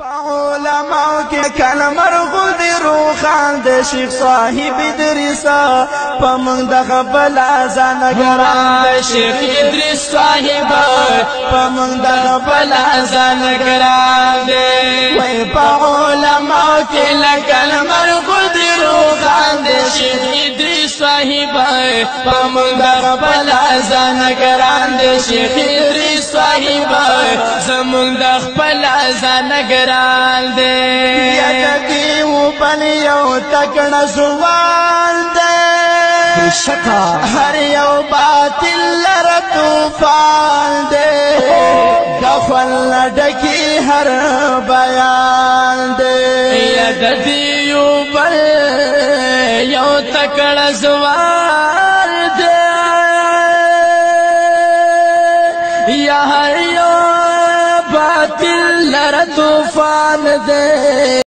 علماء کے کلمر خود روخان دے شیخ صاحب ادریسا پمنگ دغ بلا زانگران دے شیخ ادریس صاحب پمنگ دغ بلا زانگران دے وی پا علماء کے کلمر خود روخان دے شیخ ادریس صاحب پمنگ دغ بلا زانگران دے شیخ ادریس صاحب زمونگ دغ بلا زانگران دے یدکی و بلی یو تکڑ زوان دے شکا ہر یو باطل لر توفان دے دخل لڈکی ہر بیان دے یدکی و بلی یو تکڑ زوان دے یا ہر یو باطل لر توفان دے